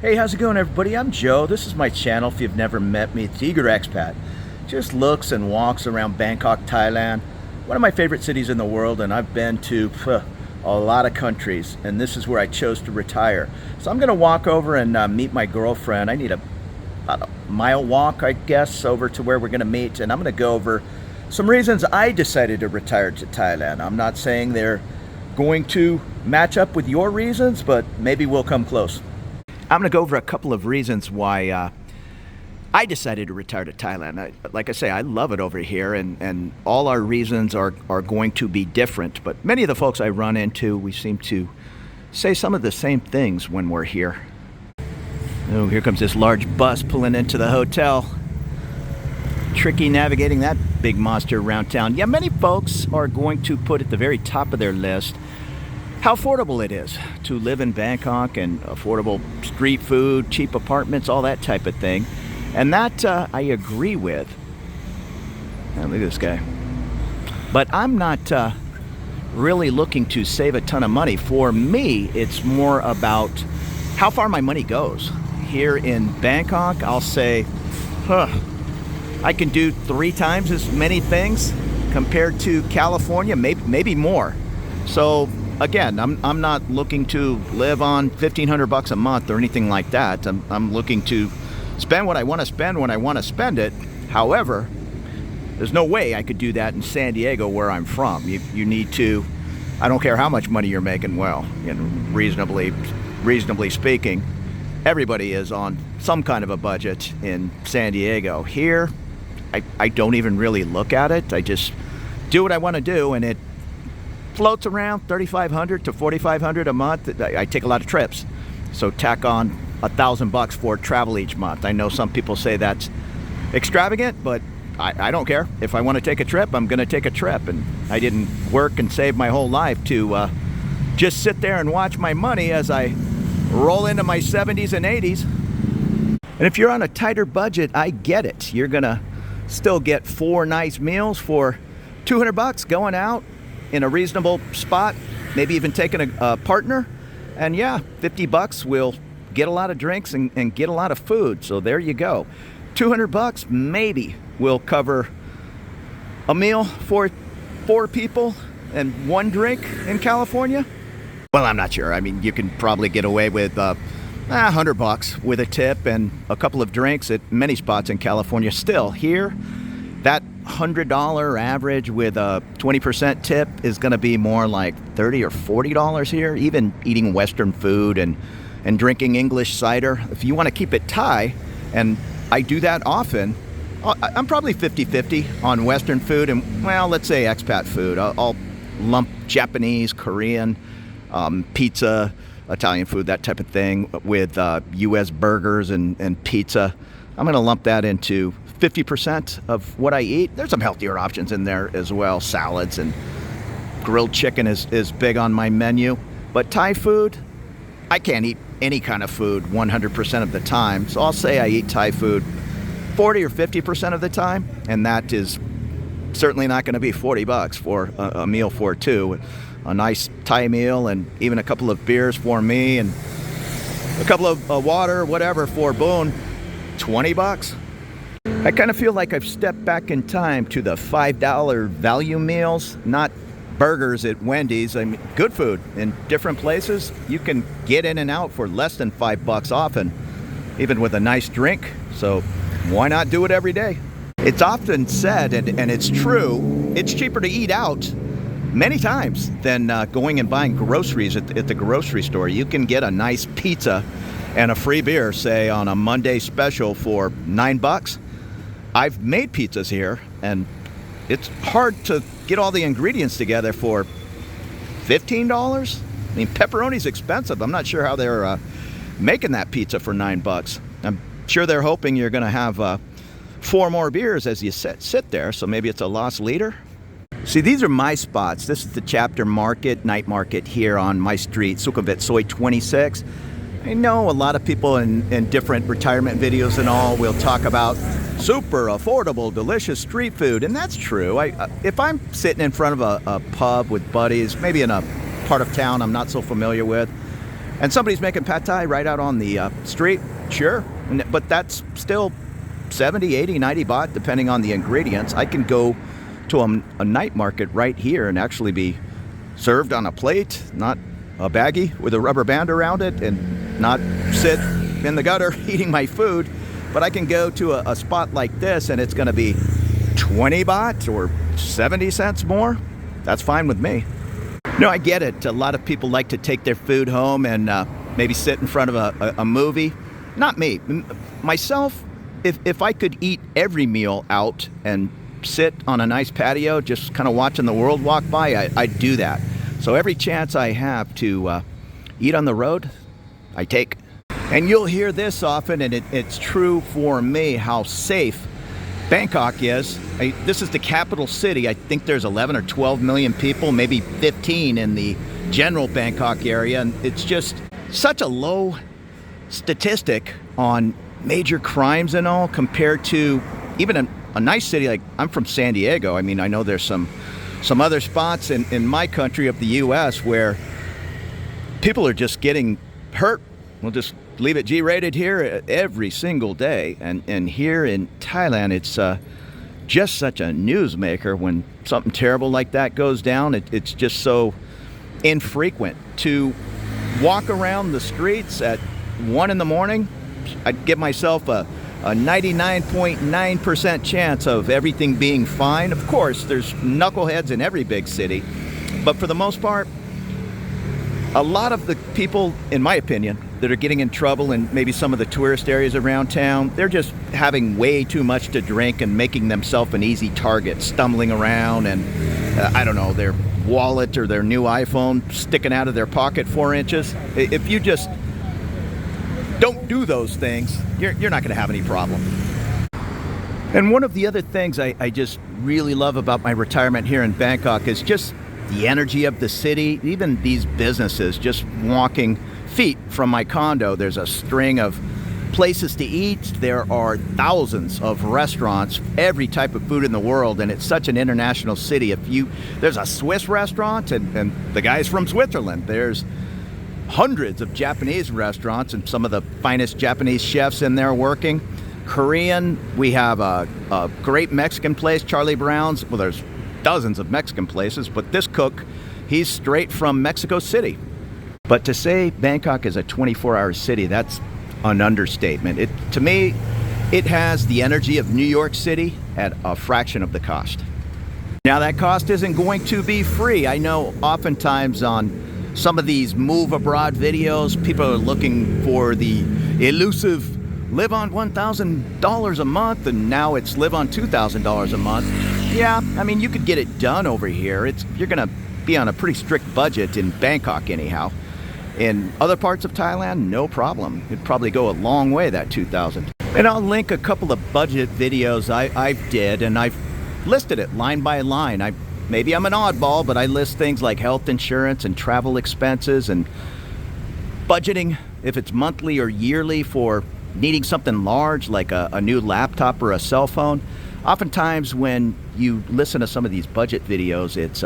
Hey, how's it going, everybody? I'm Joe. This is my channel. If you've never met me, it's Eager Expat. Just looks and walks around Bangkok, Thailand, one of my favorite cities in the world, and I've been to a lot of countries, and this is where I chose to retire. So I'm going to walk over and meet my girlfriend. I need about a mile walk, I guess, over to where we're going to meet, and I'm going to go over some reasons I decided to retire to Thailand. I'm not saying they're going to match up with your reasons, but maybe we'll come close. I'm going to go over a couple of reasons why I decided to retire to Thailand. Like I say, I love it over here, and all our reasons are going to be different. But many of the folks I run into, we seem to say some of the same things when we're here. Oh, here comes this large bus pulling into the hotel. Tricky navigating that big monster around town. Yeah, many folks are going to put at the very top of their list how affordable it is to live in Bangkok, and affordable street food, cheap apartments, all that type of thing. And that I agree with. Oh, look at this guy. But I'm not really looking to save a ton of money. For me, it's more about how far my money goes. Here in Bangkok, I'll say, I can do 3 times as many things compared to California, maybe more. So again, I'm not looking to live on $1,500 a month or anything like that. I'm looking to spend what I want to spend when I want to spend it. However, there's no way I could do that in San Diego, where I'm from. You need to, I don't care how much money you're making, well, you know, reasonably speaking, everybody is on some kind of a budget in San Diego. Here, I don't even really look at it. I just do what I want to do, and it floats around $3,500 to $4,500 a month. I take a lot of trips, so tack on $1,000 for travel each month. I know some people say that's extravagant, but I don't care. If I want to take a trip, I'm going to take a trip, and I didn't work and save my whole life to just sit there and watch my money as I roll into my 70s and 80s. And if you're on a tighter budget, I get it. You're going to still get 4 nice meals for $200 going out in a reasonable spot, maybe even taking a partner. And yeah, $50 will get a lot of drinks and get a lot of food. So there you go. $200 maybe will cover a meal for 4 people and 1 drink in California. Well, I'm not sure. I mean, you can probably get away with $100 with a tip and a couple of drinks at many spots in California. Still, here, that $100 average with a 20% tip is going to be more like $30 or $40 here. Even eating Western food and drinking English cider, if you want to keep it Thai, and I do that often, I'm probably 50-50 on Western food and, well, let's say expat food. I'll lump Japanese, Korean, pizza, Italian food, that type of thing, with U.S. burgers and pizza. I'm going to lump that into 50% of what I eat. There's some healthier options in there as well. Salads and grilled chicken is big on my menu. But Thai food, I can't eat any kind of food 100% of the time. So I'll say I eat Thai food 40 or 50% of the time. And that is certainly not going to be $40 for a meal for 2. A nice Thai meal and even a couple of beers for me and a couple of water, whatever, for Bourne, $20. I kind of feel like I've stepped back in time to the $5 value meals, not burgers at Wendy's. I mean, good food in different places. You can get in and out for less than $5 often, even with a nice drink. So why not do it every day? It's often said, and it's true, it's cheaper to eat out many times than going and buying groceries at the grocery store. You can get a nice pizza and a free beer, say on a Monday special, for $9. I've made pizzas here, and it's hard to get all the ingredients together for $15. I mean, pepperoni's expensive. I'm not sure how they're making that pizza for $9. I'm sure they're hoping you're going to have 4 more beers as you sit there, so maybe it's a lost leader. See, these are my spots. This is the chapter market, night market here on my street, Sukhumvit, Soi 26. I know a lot of people in different retirement videos and all will talk about super affordable, delicious street food, and that's true. If I'm sitting in front of a pub with buddies, maybe in a part of town I'm not so familiar with, and somebody's making pad thai right out on the street, sure, but that's still 70, 80, 90 baht, depending on the ingredients. I can go to a night market right here and actually be served on a plate, not a baggie with a rubber band around it, and not sit in the gutter eating my food. But I can go to a spot like this and it's going to be 20 baht or 70 cents more. That's fine with me. No, I get it. A lot of people like to take their food home and maybe sit in front of a movie. Not me. Myself, if I could eat every meal out and sit on a nice patio just kind of watching the world walk by, I'd do that. So every chance I have to eat on the road, I take. And you'll hear this often, and it's true for me, how safe Bangkok is. This is the capital city. I think there's 11 or 12 million people, maybe 15 in the general Bangkok area. And it's just such a low statistic on major crimes and all compared to even a nice city like, I'm from San Diego. I mean, I know there's some other spots in my country of the U.S. where people are just getting hurt. We'll just leave it G-rated here every single day. And here in Thailand, it's just such a newsmaker when something terrible like that goes down. It's just so infrequent. To walk around the streets at 1 in the morning, I'd give myself a 99.9% chance of everything being fine. Of course, there's knuckleheads in every big city, but for the most part, a lot of the people, in my opinion, that are getting in trouble in maybe some of the tourist areas around town, they're just having way too much to drink and making themselves an easy target, stumbling around and, I don't know, their wallet or their new iPhone sticking out of their pocket 4 inches. If you just don't do those things, you're not going to have any problem. And one of the other things I just really love about my retirement here in Bangkok is just the energy of the city. Even these businesses, just walking feet from my condo, there's a string of places to eat. There are thousands of restaurants, every type of food in the world, and it's such an international city. There's a Swiss restaurant, and the guy's from Switzerland. There's hundreds of Japanese restaurants and some of the finest Japanese chefs in there working. Korean, we have a great Mexican place, Charlie Brown's. Well, there's dozens of Mexican places, but this cook, he's straight from Mexico City. But to say Bangkok is a 24-hour city, that's an understatement. To me, it has the energy of New York City at a fraction of the cost. Now, that cost isn't going to be free. I know oftentimes on some of these move abroad videos, people are looking for the elusive live on $1,000 a month, and now it's live on $2,000 a month. Yeah, I mean, you could get it done over here. You're going to be on a pretty strict budget in Bangkok anyhow. In other parts of Thailand, no problem. It'd probably go a long way, that 2,000. And I'll link a couple of budget videos I've did, and I've listed it line by line. Maybe I'm an oddball, but I list things like health insurance and travel expenses and budgeting, if it's monthly or yearly, for needing something large like a new laptop or a cell phone. Oftentimes when you listen to some of these budget videos, it's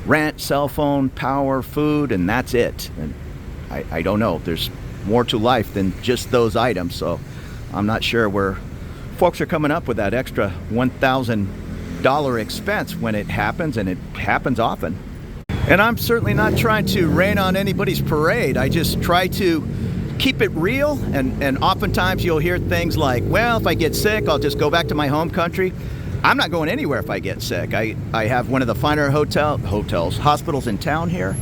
rent, cell phone, power, food, and that's it. And I don't know. There's more to life than just those items. So I'm not sure where folks are coming up with that extra $1,000 expense when it happens, and it happens often. And I'm certainly not trying to rain on anybody's parade. I just try to keep it real, and oftentimes you'll hear things like, well, if I get sick, I'll just go back to my home country. I'm not going anywhere if I get sick. I have one of the finer hospitals in town here,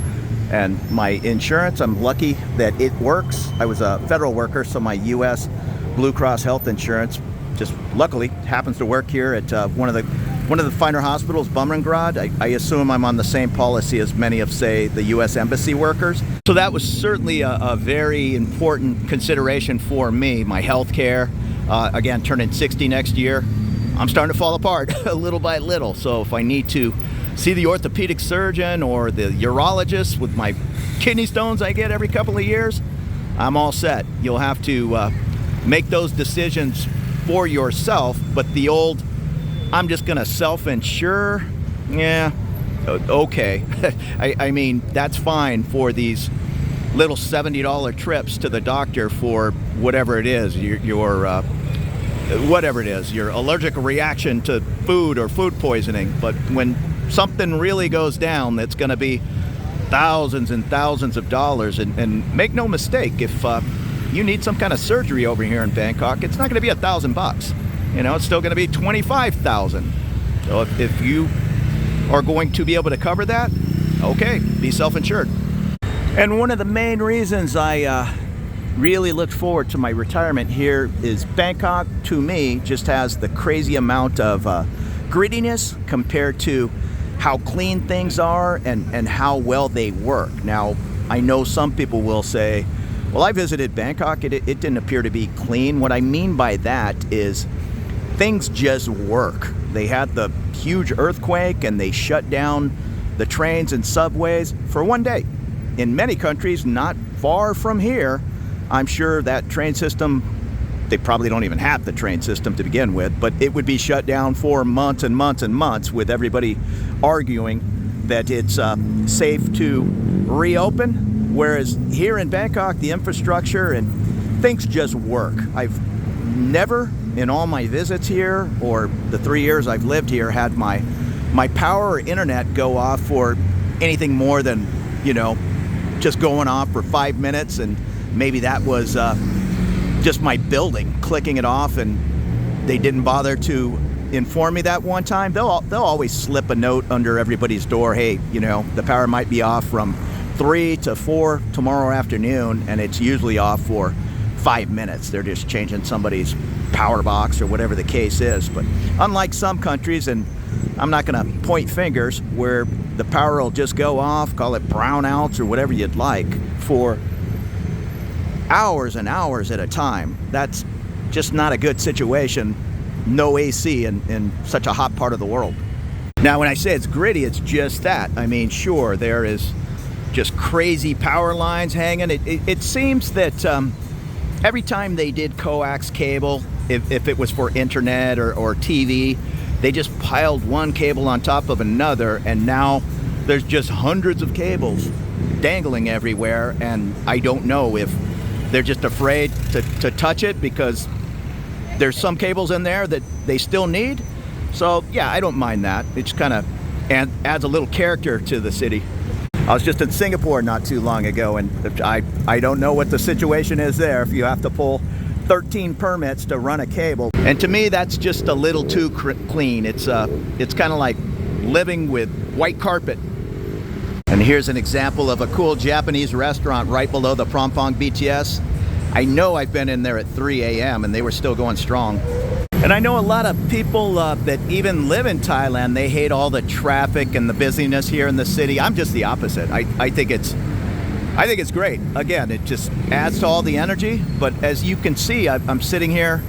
and my insurance, I'm lucky that it works. I was a federal worker, so my U.S. Blue Cross health insurance just luckily happens to work here at one of the finer hospitals, Bumrungrad. I assume I'm on the same policy as many of, say, the U.S. Embassy workers. So that was certainly a very important consideration for me. My health care, again, turning 60 next year, I'm starting to fall apart little by little. So if I need to see the orthopedic surgeon or the urologist with my kidney stones I get every couple of years, I'm all set. You'll have to make those decisions for yourself, but the old, I'm just going to self-insure, yeah, okay. I mean, that's fine for these little $70 trips to the doctor for whatever it is, whatever it is, your allergic reaction to food or food poisoning. But when something really goes down, that's going to be thousands and thousands of dollars. And make no mistake, if you need some kind of surgery over here in Bangkok, it's not going to be $1,000. You know, it's still going to be 25,000. So if you are going to be able to cover that, okay, be self-insured. And one of the main reasons I really look forward to my retirement here is Bangkok, to me, just has the crazy amount of grittiness compared to how clean things are and how well they work. Now, I know some people will say, well, I visited Bangkok, it didn't appear to be clean. What I mean by that is things just work. They had the huge earthquake and they shut down the trains and subways for one day. In many countries not far from here, I'm sure that train system, they probably don't even have the train system to begin with, but it would be shut down for months and months and months, with everybody arguing that it's safe to reopen. Whereas here in Bangkok, the infrastructure and things just work. I've never, in all my visits here, or the 3 years I've lived here, had my power or internet go off for anything more than, you know, just going off for 5 minutes, and maybe that was just my building clicking it off, and they didn't bother to inform me that one time. They'll always slip a note under everybody's door, hey, you know, the power might be off from 3 to 4 tomorrow afternoon, and it's usually off for 5 minutes. They're just changing somebody's power box or whatever the case is. But unlike some countries, and I'm not going to point fingers, where the power will just go off, call it brownouts or whatever you'd like, for hours and hours at a time. That's just not a good situation. No AC in such a hot part of the world. Now, when I say it's gritty, it's just that. I mean, sure, there is just crazy power lines hanging. It seems that every time they did coax cable, if it was for internet or TV, they just piled one cable on top of another, and now there's just hundreds of cables dangling everywhere, and I don't know if they're just afraid to touch it because there's some cables in there that they still need. So yeah, I don't mind that. It just kind of adds a little character to the city. I was just in Singapore not too long ago, and I don't know what the situation is there, if you have to pull 13 permits to run a cable. And to me, that's just a little too clean. It's kind of like living with white carpet. And here's an example of a cool Japanese restaurant right below the Phrom Phong BTS. I know I've been in there at 3 a.m. and they were still going strong. And I know a lot of people that even live in Thailand, they hate all the traffic and the busyness here in the city. I'm just the opposite. I think it's great. Again, it just adds to all the energy. But as you can see, I'm sitting here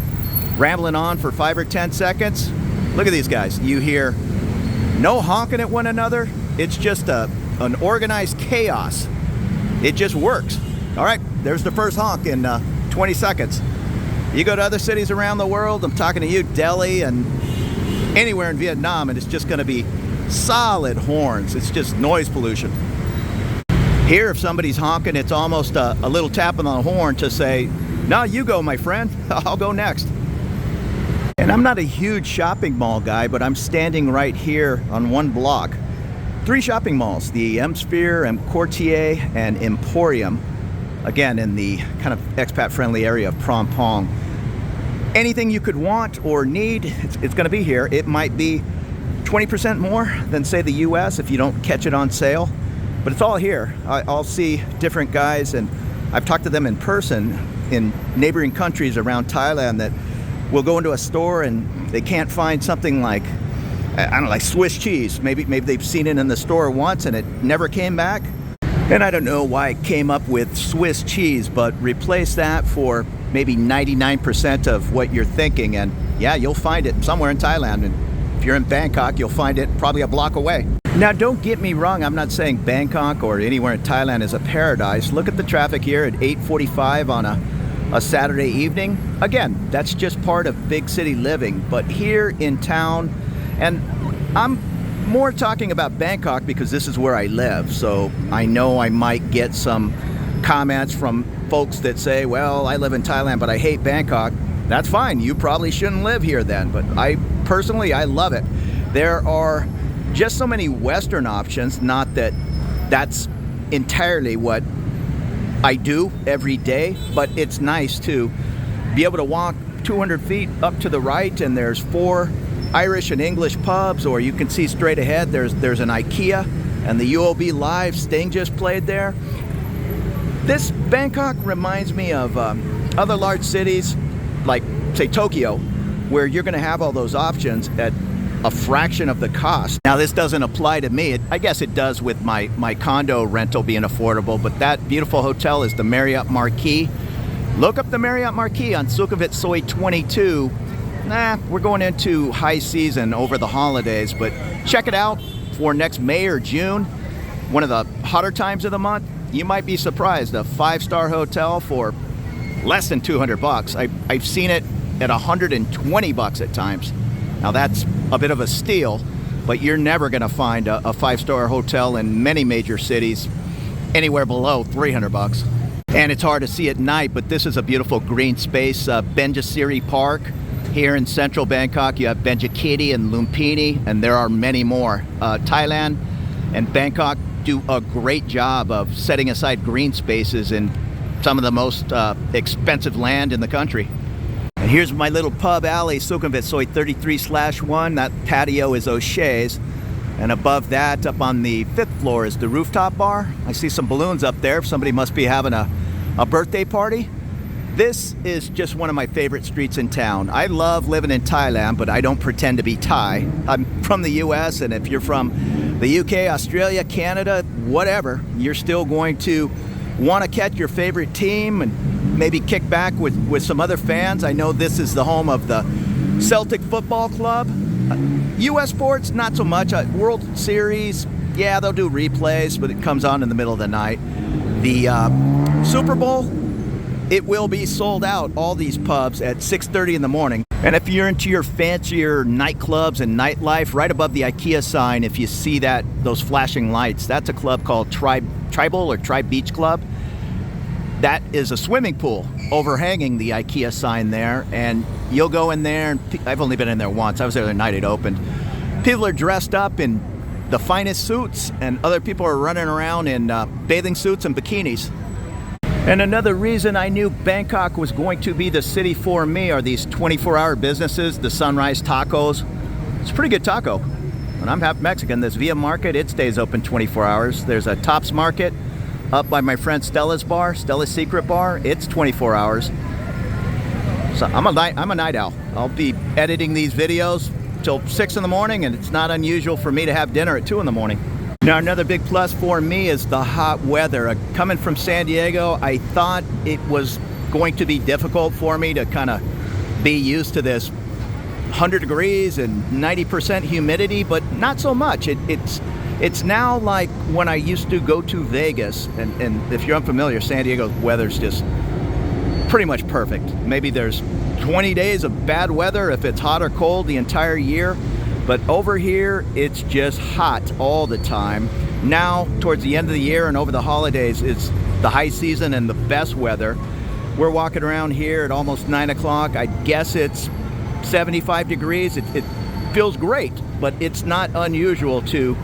rambling on for 5 or 10 seconds. Look at these guys. You hear no honking at one another. It's just an organized chaos. It just works. All right, there's the first honk in 20 seconds. You go to other cities around the world, I'm talking to you, Delhi and anywhere in Vietnam, and it's just going to be solid horns. It's just noise pollution. Here, if somebody's honking, it's almost a little tap on the horn to say, no, you go, my friend, I'll go next. And I'm not a huge shopping mall guy, but I'm standing right here on one block. 3 shopping malls, the M-Sphere, M-Quartier, and Emporium. Again, in the kind of expat-friendly area of Phrom Phong. Anything you could want or need, it's going to be here. It might be 20% more than, say, the US if you don't catch it on sale. But it's all here. I'll see different guys, and I've talked to them in person in neighboring countries around Thailand that will go into a store and they can't find something like, I don't know, like Swiss cheese. Maybe they've seen it in the store once and it never came back. And I don't know why it came up with Swiss cheese, but replace that for maybe 99% of what you're thinking, and yeah, you'll find it somewhere in Thailand. And if you're in Bangkok, you'll find it probably a block away. Now, don't get me wrong, I'm not saying Bangkok or anywhere in Thailand is a paradise. Look at the traffic here at 8:45 on a Saturday evening. Again, that's just part of big city living. But here in town, and I'm more talking about Bangkok because this is where I live, so I know I might get some comments from folks that say, well, I live in Thailand, but I hate Bangkok. That's fine. You probably shouldn't live here then. But I personally love it. There are just so many Western options, not that that's entirely what I do every day, but it's nice to be able to walk 200 feet up to the right and there's 4 Irish and English pubs, or you can see straight ahead there's an IKEA and the UOB Live Sting just played there. This Bangkok reminds me of other large cities like, say, Tokyo, where you're going to have all those options at a fraction of the cost. Now, this doesn't apply to me. I guess it does with my condo rental being affordable, but that beautiful hotel is the Marriott Marquis. Look up the Marriott Marquis on Sukhumvit Soi 22. We're going into high season over the holidays, but check it out for next May or June, one of the hotter times of the month. You might be surprised, a 5-star hotel for less than $200. I've seen it at $120 at times. Now that's a bit of a steal, but you're never going to find a 5-star hotel in many major cities anywhere below $300. And it's hard to see at night, but this is a beautiful green space, Benjasiri Park. Here in central Bangkok, you have Benjakiti and Lumpini, and there are many more. Thailand and Bangkok do a great job of setting aside green spaces in some of the most expensive land in the country. And here's my little pub alley, Sukhumvit Soi 33/1. That patio is O'Shea's. And above that, up on the 5th floor, is the rooftop bar. I see some balloons up there. Somebody must be having a birthday party. This is just one of my favorite streets in town. I love living in Thailand, but I don't pretend to be Thai. I'm from the US, and if you're from the UK, Australia, Canada, whatever, you're still going to want to catch your favorite team and maybe kick back with some other fans. I know this is the home of the Celtic Football Club. US sports, not so much. World Series, yeah, they'll do replays, but it comes on in the middle of the night. The Super Bowl, it will be sold out, all these pubs, at 6:30 in the morning. And if you're into your fancier nightclubs and nightlife, right above the IKEA sign, if you see those flashing lights, that's a club called Tribal or Tribe Beach Club. That is a swimming pool overhanging the IKEA sign there, and you'll go in there, and I've only been in there once. I was there the night it opened. People are dressed up in the finest suits, and other people are running around in bathing suits and bikinis. And another reason I knew Bangkok was going to be the city for me are these 24-hour businesses, the Sunrise Tacos. It's a pretty good taco. And I'm half Mexican. This Via Market, it stays open 24 hours. There's a Tops Market up by my friend Stella's bar, Stella's Secret Bar. It's 24 hours. So I'm a night owl. I'll be editing these videos till 6 in the morning, and it's not unusual for me to have dinner at 2 in the morning. Now, another big plus for me is the hot weather. Coming from San Diego, I thought it was going to be difficult for me to kind of be used to this 100 degrees and 90% humidity, but not so much. It's now like when I used to go to Vegas, and if you're unfamiliar, San Diego's weather's just pretty much perfect. Maybe there's 20 days of bad weather if it's hot or cold the entire year. But over here, it's just hot all the time. Now, towards the end of the year and over the holidays, it's the high season and the best weather. We're walking around here at almost 9 o'clock. I guess it's 75 degrees. It feels great, but it's not unusual to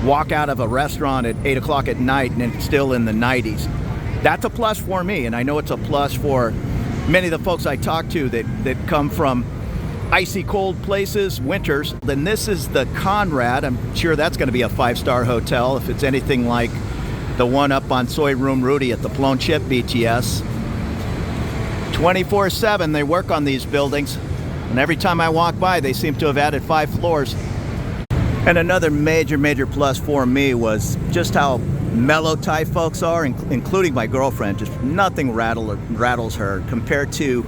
walk out of a restaurant at 8 o'clock at night and it's still in the 90s. That's a plus for me, and I know it's a plus for many of the folks I talk to that come from icy cold places, winters. Then this is the Conrad. I'm sure that's going to be a 5-star hotel if it's anything like the one up on Soi Room Rudy at the Phnom Chip BTS. 24/7 they work on these buildings, and every time I walk by they seem to have added 5 floors. And another major plus for me was just how mellow Thai folks are, including my girlfriend. Just nothing rattles her compared to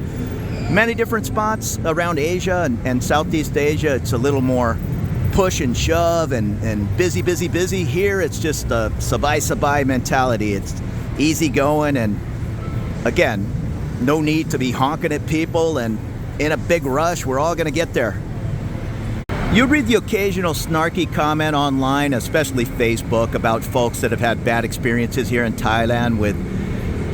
many different spots around Asia and Southeast Asia. It's a little more push and shove and busy. Here it's just a sabai mentality. It's easy going, and again, no need to be honking at people and in a big rush. We're all going to get there. You read the occasional snarky comment online, especially Facebook, about folks that have had bad experiences here in Thailand with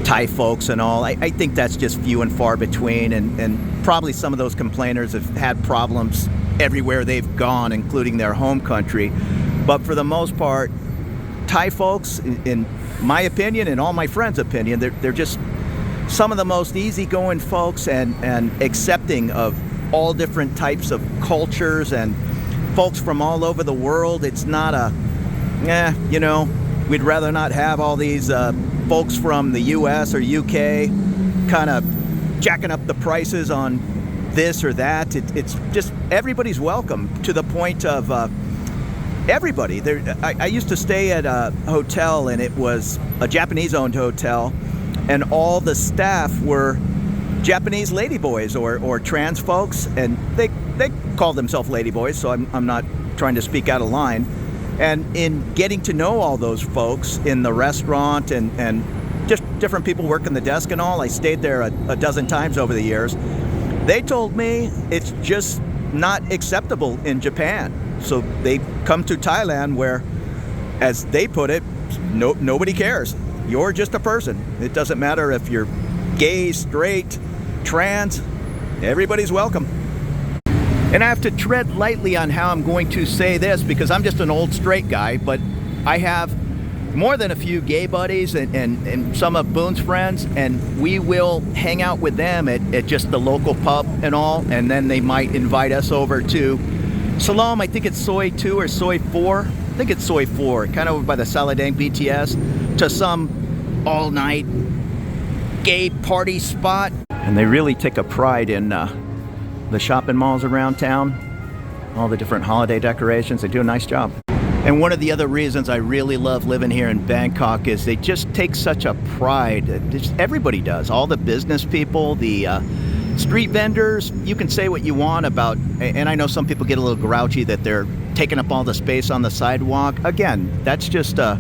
Thai folks and all. I think that's just few and far between, and probably some of those complainers have had problems everywhere they've gone, including their home country. But for the most part, Thai folks, in my opinion and all my friends' opinion, they're just some of the most easygoing folks and accepting of all different types of cultures and folks from all over the world. It's not we'd rather not have all these folks from the US or UK kind of jacking up the prices on this or that. It's just everybody's welcome, to the point of everybody. I used to stay at a hotel, and it was a Japanese-owned hotel, and all the staff were Japanese ladyboys or trans folks, and they call themselves ladyboys, so I'm not trying to speak out of line. And in getting to know all those folks in the restaurant and just different people working the desk and all, I stayed there a dozen times over the years. They told me it's just not acceptable in Japan. So they come to Thailand where, as they put it, nobody cares. You're just a person. It doesn't matter if you're gay, straight, trans, everybody's welcome. And I have to tread lightly on how I'm going to say this, because I'm just an old straight guy, but I have more than a few gay buddies and some of Boone's friends, and we will hang out with them at just the local pub and all, and then they might invite us over to Salom. I think it's Soy 2 or Soy 4. I think it's Soy 4, kind of over by the Saladang BTS, to some all-night gay party spot. And they really take a pride in the shopping malls around town, all the different holiday decorations. They do a nice job. And one of the other reasons I really love living here in Bangkok is they just take such a pride. Everybody does. All the business people, the street vendors. You can say what you want about, and I know some people get a little grouchy that they're taking up all the space on the sidewalk. Again, that's just a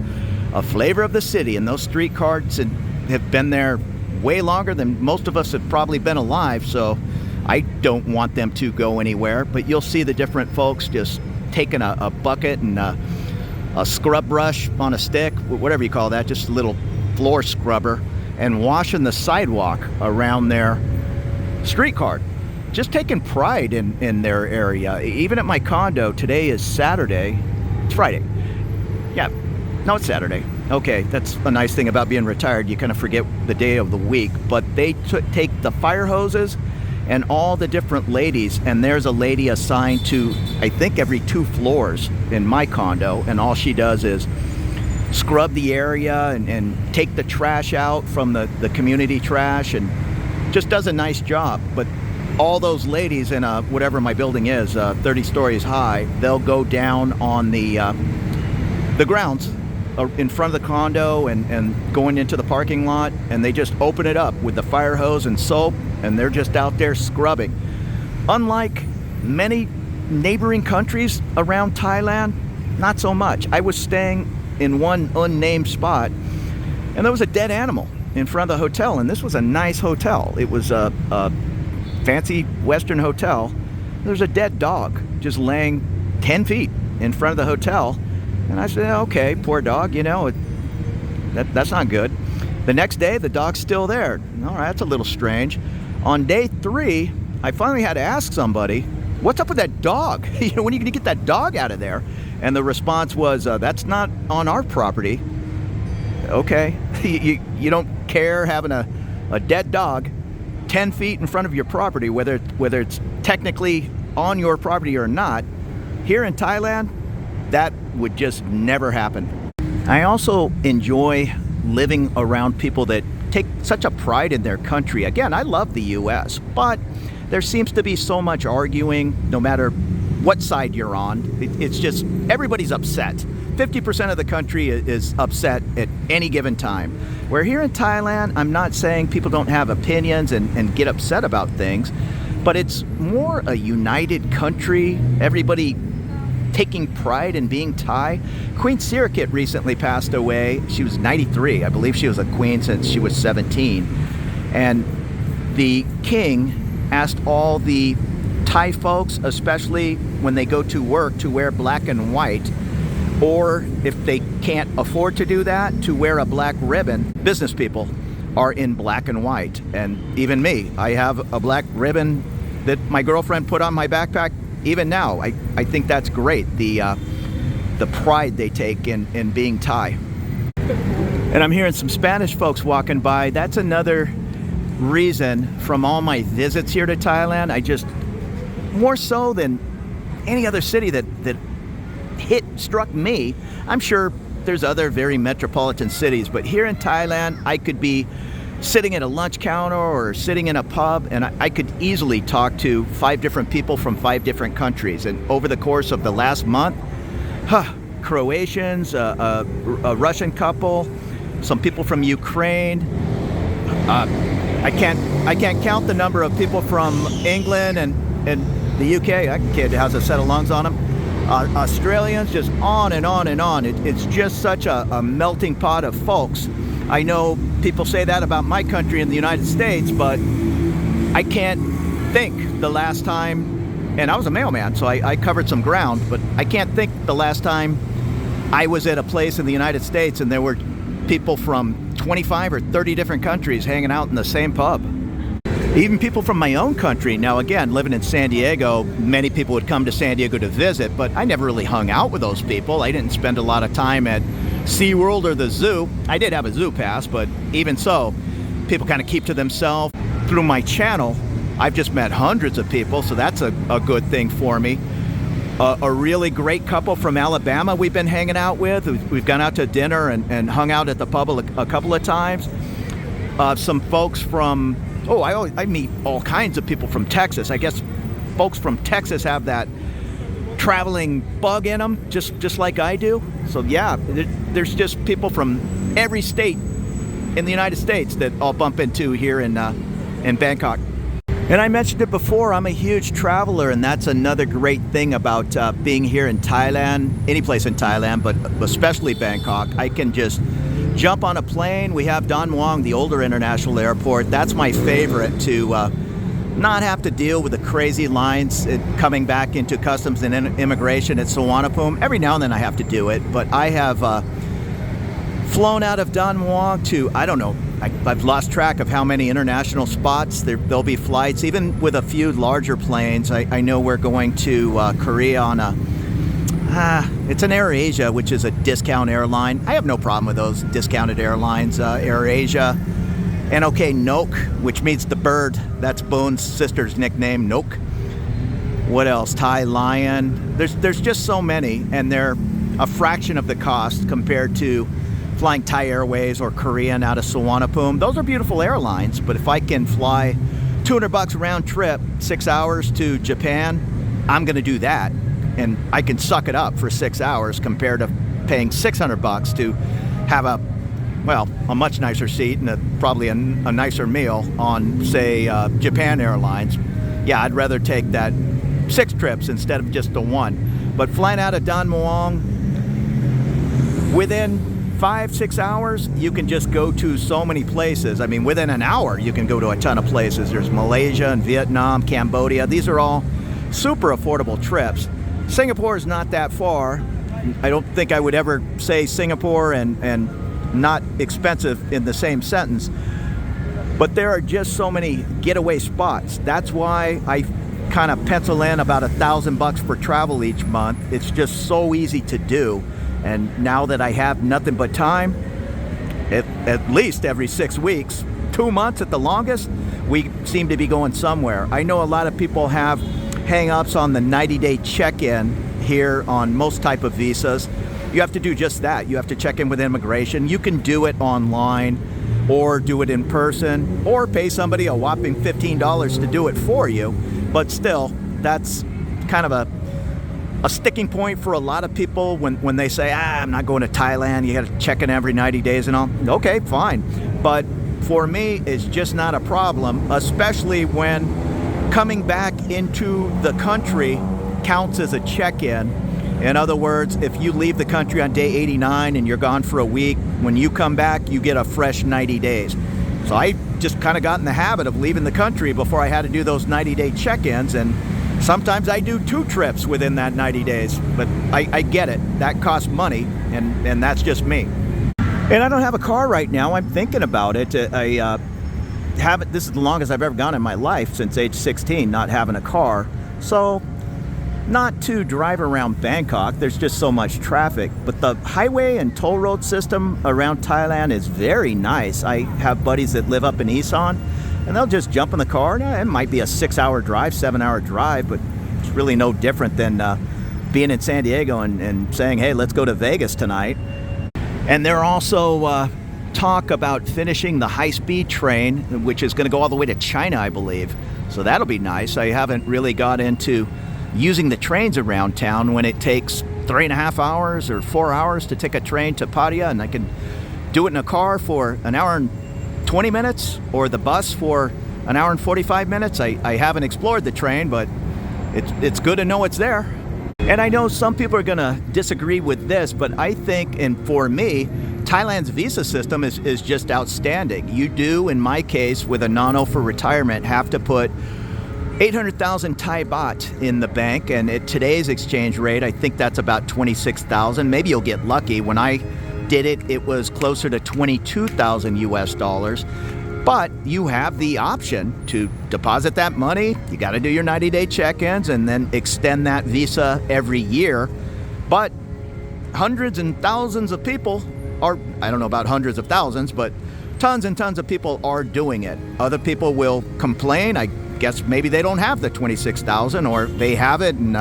flavor of the city, and those street carts have been there way longer than most of us have probably been alive, so I don't want them to go anywhere. But you'll see the different folks just taking a bucket and a scrub brush on a stick, whatever you call that, just a little floor scrubber, and washing the sidewalk around their street cart. Just taking pride in their area. Even at my condo, today is Saturday. It's Friday. Yeah, no, it's Saturday. Okay, that's a nice thing about being retired. You kind of forget the day of the week. But they take the fire hoses and all the different ladies, and there's a lady assigned to, I think, every 2 floors in my condo, and all she does is scrub the area and take the trash out from the community trash, and just does a nice job. But all those ladies in whatever my building is, 30 stories high, they'll go down on the grounds in front of the condo and going into the parking lot, and they just open it up with the fire hose and soap, and they're just out there scrubbing. Unlike many neighboring countries around Thailand, not so much. I was staying in one unnamed spot, and there was a dead animal in front of the hotel, and this was a nice hotel. It was a fancy Western hotel. There's a dead dog just laying 10 feet in front of the hotel. And I said, okay, poor dog, that's not good. The next day, the dog's still there. All right, that's a little strange. On day 3, I finally had to ask somebody, what's up with that dog? When are you going to get that dog out of there? And the response was, that's not on our property. Okay, you don't care having a dead dog 10 feet in front of your property, whether it's technically on your property or not. Here in Thailand, that would just never happen. I also enjoy living around people that take such a pride in their country. Again, I love the US, but there seems to be so much arguing no matter what side you're on. It's just everybody's upset. 50% of the country is upset at any given time. Where here in Thailand, I'm not saying people don't have opinions and get upset about things, but it's more a united country. Everybody taking pride in being Thai. Queen Sirikit recently passed away. She was 93. I believe she was a queen since she was 17. And the king asked all the Thai folks, especially when they go to work, to wear black and white, or if they can't afford to do that, to wear a black ribbon. Business people are in black and white. And even me, I have a black ribbon that my girlfriend put on my backpack. Even now, I think that's great, the pride they take in being Thai. And I'm hearing some Spanish folks walking by. That's another reason from all my visits here to Thailand, I just, more so than any other city that struck me. I'm sure there's other very metropolitan cities, but here in Thailand, I could be sitting at a lunch counter or sitting in a pub, and I could easily talk to 5 different people from 5 different countries. And over the course of the last month, Croatians, a Russian couple, some people from Ukraine. I can't count the number of people from England and the UK. That kid has a set of lungs on him. Australians, just on and on and on. It's just such a melting pot of folks. I know people say that about my country in the United States, but I can't think the last time, and I was a mailman, so I covered some ground, but I can't think the last time I was at a place in the United States and there were people from 25 or 30 different countries hanging out in the same pub. Even people from my own country. Now again, living in San Diego, many people would come to San Diego to visit, but I never really hung out with those people. I didn't spend a lot of time at SeaWorld or the zoo. I did have a zoo pass, but even so, people kind of keep to themselves. Through my channel, I've just met hundreds of people, so that's a good thing for me. A really great couple from Alabama we've been hanging out with. We've gone out to dinner and hung out at the pub a couple of times. Some folks from, I meet all kinds of people from Texas. I guess folks from Texas have that traveling bug in them, just like I do. So yeah, there's just people from every state in the United States that I'll bump into here in Bangkok. And I mentioned it before, I'm a huge traveler, and that's another great thing about being here in Thailand, any place in Thailand, but especially Bangkok. I can just jump on a plane. We have Don Muang, the older international airport. That's my favorite, to not have to deal with the crazy lines coming back into customs and immigration at Suvarnabhumi. Every now and then I have to do it, but I have flown out of Don Muang to, I don't know, I've lost track of how many international spots. There'll be flights, even with a few larger planes. I know we're going to Korea on it's an AirAsia, which is a discount airline. I have no problem with those discounted airlines. AirAsia, NOK Nok, which means the bird. That's Bourne's sister's nickname, Nok. What else? Thai Lion. There's just so many, and they're a fraction of the cost compared to flying Thai Airways or Korean out of Suvarnabhumi. Those are beautiful airlines, but if I can fly $200 round trip, 6 hours to Japan, I'm going to do that. And I can suck it up for 6 hours compared to paying $600 to have a much nicer seat and probably a nicer meal on, say, Japan Airlines. Yeah, I'd rather take that 6 trips instead of just the 1. But flying out of Don Muang, within 5-6 hours, you can just go to so many places. I mean, within an hour, you can go to a ton of places. There's Malaysia and Vietnam, Cambodia. These are all super affordable trips. Singapore is not that far. I don't think I would ever say Singapore and not expensive in the same sentence. But there are just so many getaway spots. That's why I kind of pencil in about $1,000 for travel each month. It's just so easy to do. And now that I have nothing but time, at least every 6 weeks, 2 months at the longest, we seem to be going somewhere. I know a lot of people have hang-ups on the 90-day check-in here on most type of visas. You have to do just that. You have to check in with immigration. You can do it online or do it in person or pay somebody a whopping $15 to do it for you. But still, that's kind of a sticking point for a lot of people when they say, I'm not going to Thailand, you got to check in every 90 days and all. Okay, fine. But for me, it's just not a problem, especially when coming back into the country counts as a check-in. In other words, if you leave the country on day 89 and you're gone for a week, when you come back, you get a fresh 90 days. So I just kind of got in the habit of leaving the country before I had to do those 90-day check-ins, and sometimes I do 2 trips within that 90 days, but I get it. That costs money, and that's just me. And I don't have a car right now. I'm thinking about it. I haven't, this is the longest I've ever gone in my life since age 16, not having a car. So, not to drive around Bangkok, there's just so much traffic. But the highway and toll road system around Thailand is very nice. I have buddies that live up in Isan, and they'll just jump in the car. And it might be a 6-hour drive, 7-hour drive, but it's really no different than being in San Diego and saying, hey, let's go to Vegas tonight. And they're also talk about finishing the high-speed train, which is going to go all the way to China, I believe. So that'll be nice. I haven't really got into using the trains around town when it takes 3.5 hours or 4 hours to take a train to Pattaya, and I can do it in a car for 1 hour and 20 minutes or the bus for 1 hour and 45 minutes. I haven't explored the train, but it's good to know it's there. And I know some people are going to disagree with this, but I think, and for me, Thailand's visa system is just outstanding. You do, in my case, with a nono for retirement, have to put 800,000 Thai baht in the bank, and at today's exchange rate, I think that's about 26,000. Maybe you'll get lucky. When I did it, it was closer to 22,000 US dollars. But you have the option to deposit that money. You got to do your 90-day check-ins and then extend that visa every year. But hundreds and thousands of people are, I don't know about hundreds of thousands, but tons and tons of people are doing it. Other people will complain. I guess maybe they don't have the 26,000, or they have it and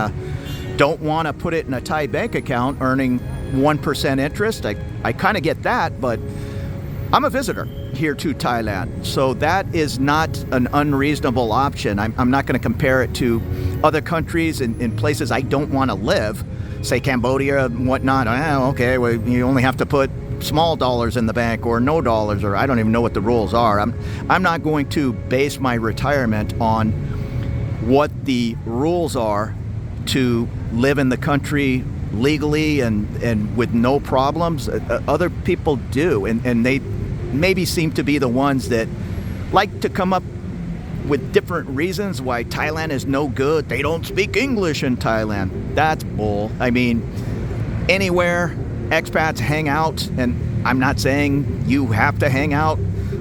don't want to put it in a Thai bank account earning 1% interest. I kind of get that, but I'm a visitor here to Thailand, so that is not an unreasonable option. I'm not going to compare it to other countries in places I don't want to live, say Cambodia and whatnot. Okay, well, you only have to put small dollars in the bank or no dollars, or I don't even know what the rules are. I'm not going to base my retirement on what the rules are to live in the country legally and with no problems. Other people do, and they maybe seem to be the ones that like to come up with different reasons why Thailand is no good. They don't speak English in Thailand. That's bull. I mean, anywhere expats hang out, and I'm not saying you have to hang out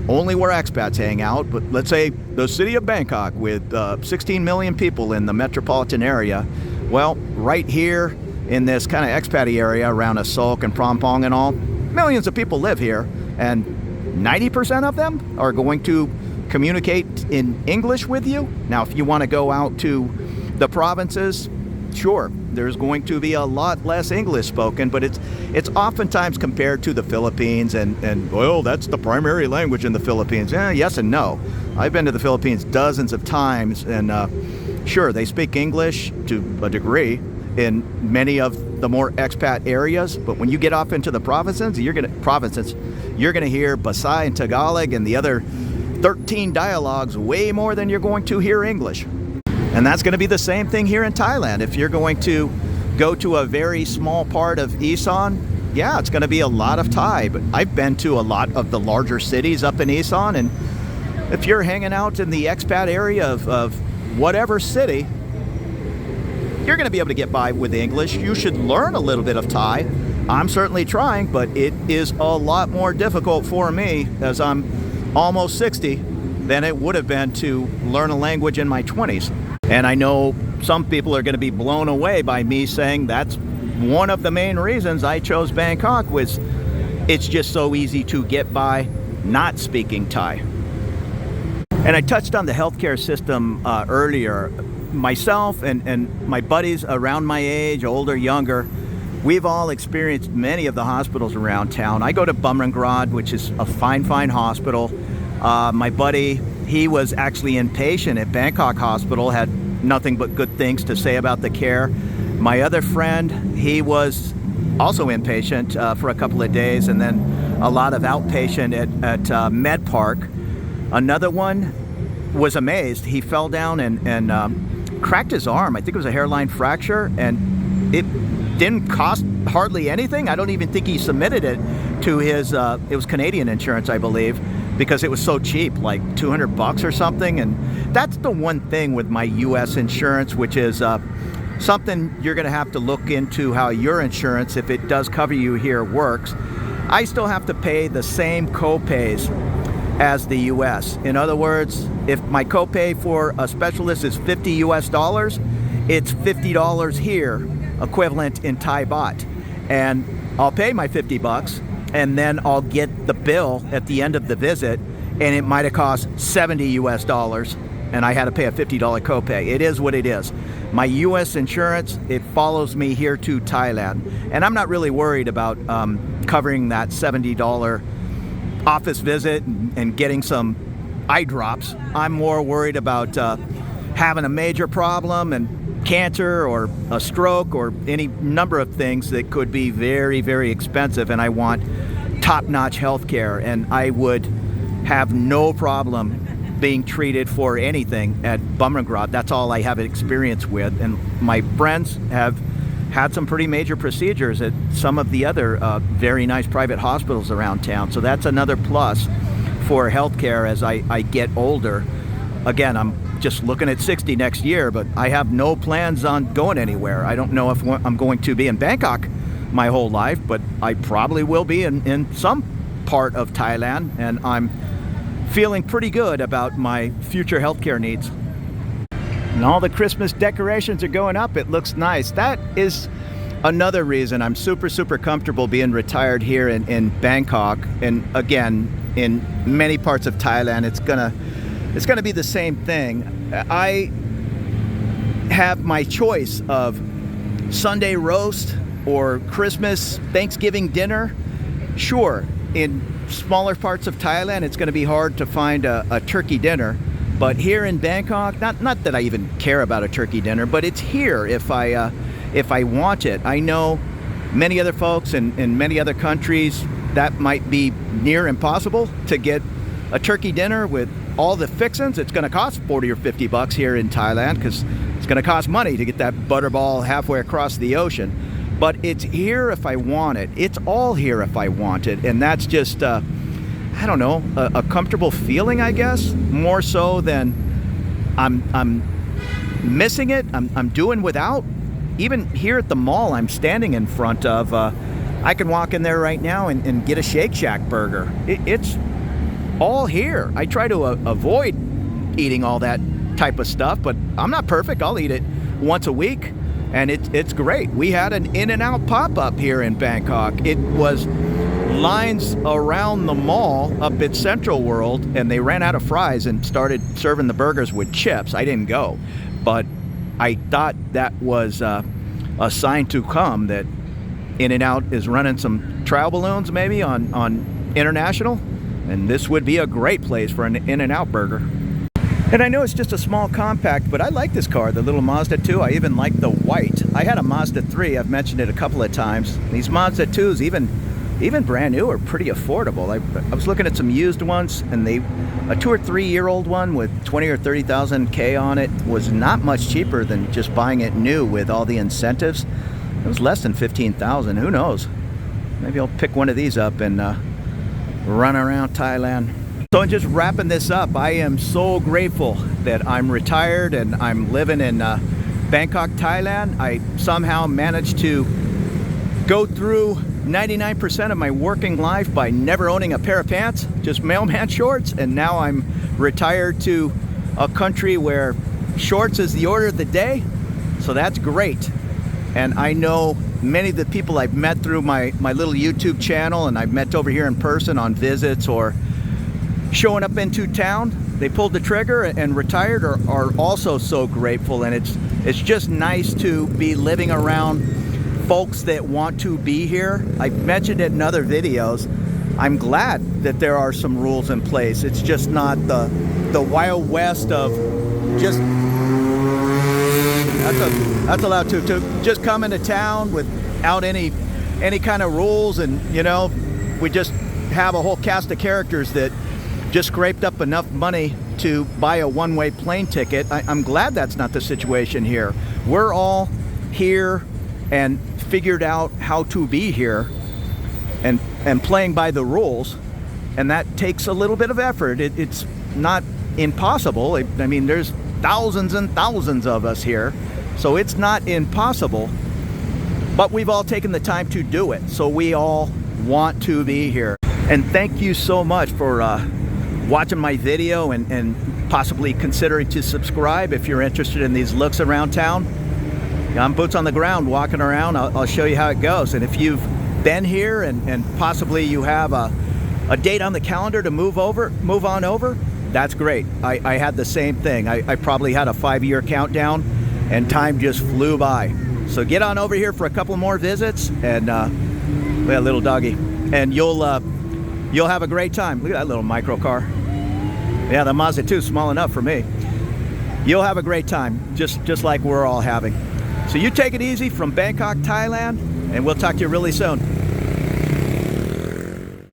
only where expats hang out, but let's say the city of Bangkok with 16 million people in the metropolitan area. Well, right here in this kind of expat area around Asok and Phrom Phong and all, millions of people live here, and 90% of them are going to communicate in English with you. Now, if you want to go out to the provinces, sure, there's going to be a lot less English spoken, but it's oftentimes compared to the Philippines, and well, that's the primary language in the Philippines. Yes and no. I've been to the Philippines dozens of times, and sure, they speak English to a degree in many of the more expat areas, but when you get off into the provinces, you're gonna hear Basai and Tagalog and the other 13 dialogues way more than you're going to hear English. And that's going to be the same thing here in Thailand. If you're going to go to a very small part of Isan, yeah, it's going to be a lot of Thai. But I've been to a lot of the larger cities up in Isan, and if you're hanging out in the expat area of whatever city, you're going to be able to get by with English. You should learn a little bit of Thai. I'm certainly trying, but it is a lot more difficult for me as I'm almost 60 than it would have been to learn a language in my 20s. And I know some people are going to be blown away by me saying that's one of the main reasons I chose Bangkok, was it's just so easy to get by not speaking Thai. And I touched on the healthcare system earlier. Myself and my buddies around my age, older, younger, we've all experienced many of the hospitals around town. I go to Bumrungrad, which is a fine hospital. My buddy, he was actually inpatient at Bangkok Hospital, had nothing but good things to say about the care. My other friend, he was also inpatient for a couple of days, and then a lot of outpatient at Med Park. Another one was amazed. He fell down and cracked his arm. I think it was a hairline fracture, and it didn't cost hardly anything. I don't even think he submitted it to his, it was Canadian insurance, I believe, because it was so cheap, like $200 or something. And that's the one thing with my U.S. insurance, which is something you're going to have to look into, how your insurance, if it does cover you here, works. I still have to pay the same co-pays as the US. In other words, if my copay for a specialist is $50 US, it's $50 here, equivalent in Thai baht. And I'll pay my 50 bucks, and then I'll get the bill at the end of the visit, and it might have cost $70 US, and I had to pay a $50 copay. It is what it is. My US insurance, it follows me here to Thailand, and I'm not really worried about covering that $70 office visit and getting some eye drops. I'm more worried about having a major problem and cancer or a stroke or any number of things that could be very, very expensive, and I want top-notch health care, and I would have no problem being treated for anything at Bumrungrad. That's all I have experience with, and my friends have had some pretty major procedures at some of the other very nice private hospitals around town. So that's another plus for healthcare as I get older. Again, I'm just looking at 60 next year, but I have no plans on going anywhere. I don't know if I'm going to be in Bangkok my whole life, but I probably will be in some part of Thailand, and I'm feeling pretty good about my future healthcare needs. And all the Christmas decorations are going up. It looks nice. That is another reason I'm super comfortable being retired here in Bangkok. And again, in many parts of Thailand, it's gonna be the same thing. I have my choice of Sunday roast or Christmas, Thanksgiving dinner. Sure, in smaller parts of Thailand, it's going to be hard to find a turkey dinner. But here in Bangkok, not that I even care about a turkey dinner, but it's here if I want it. I know many other folks in many other countries that might be near impossible to get a turkey dinner with all the fixings. It's going to cost 40 or 50 bucks here in Thailand because it's going to cost money to get that butterball halfway across the ocean. But it's here if I want it. It's all here if I want it. And that's just, I don't know, a comfortable feeling, I guess, more so than I'm missing it. I'm doing without. Even here at the mall I'm standing in front of, I can walk in there right now and get a Shake Shack burger. It's all here. I try to avoid eating all that type of stuff, but I'm not perfect. I'll eat it once a week. And it's great. We had an In-N-Out pop-up here in Bangkok. It was lines around the mall up at Central World, and they ran out of fries and started serving the burgers with chips. I didn't go, but I thought that was a sign to come that In-N-Out is running some trial balloons maybe on international, and this would be a great place for an In-N-Out burger. And I know it's just a small compact, but I like this car, the little Mazda 2. I even like the white. I had a Mazda 3. I've mentioned it a couple of times. These Mazda 2s, even brand new, are pretty affordable. I was looking at some used ones, and a 2 or 3 year old one with 20 or 30,000 K on it was not much cheaper than just buying it new with all the incentives. It was less than 15,000. Who knows? Maybe I'll pick one of these up and run around Thailand. So in just wrapping this up, I am so grateful that I'm retired and I'm living in Bangkok, Thailand. I somehow managed to go through 99% of my working life by never owning a pair of pants, just mailman shorts, and now I'm retired to a country where shorts is the order of the day, so that's great. And I know many of the people I've met through my little YouTube channel, and I've met over here in person on visits or showing up into town, they pulled the trigger and retired, are also so grateful. And it's just nice to be living around folks that want to be here. I've mentioned it in other videos. I'm glad that there are some rules in place. It's just not the Wild West of just, that's a loud toot toot, just come into town without any kind of rules, and you know, we just have a whole cast of characters that just scraped up enough money to buy a one-way plane ticket. I'm glad that's not the situation here. We're all here and figured out how to be here and playing by the rules, and that takes a little bit of effort. It's not impossible. I mean, there's thousands and thousands of us here, so it's not impossible, but we've all taken the time to do it, so we all want to be here. And thank you so much for watching my video and possibly considering to subscribe if you're interested in these looks around town. I'm boots on the ground walking around. I'll show you how it goes. And if you've been here and possibly you have a date on the calendar to move on over, that's great. I had the same thing. I probably had a 5-year countdown and time just flew by. So get on over here for a couple more visits and we got a little doggy, and you'll have a great time. Look at that little micro car. Yeah, the Mazda 2 is small enough for me. You'll have a great time, just like we're all having. So you take it easy from Bangkok, Thailand, and we'll talk to you really soon.